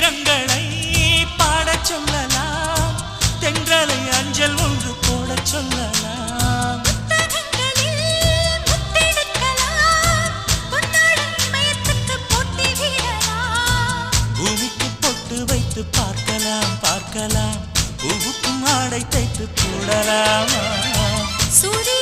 மந்திரங்களை பாடச் சொல்லலாம் தென்றலை அஞ்சல் ஒன்று போடச் சொல்லலாம் பூமிக்கு பொட்டு வைத்து பார்க்கலாம் பார்க்கலாம் பூவுக்கும் ஆடை தைத்து போடலாமா சூரிய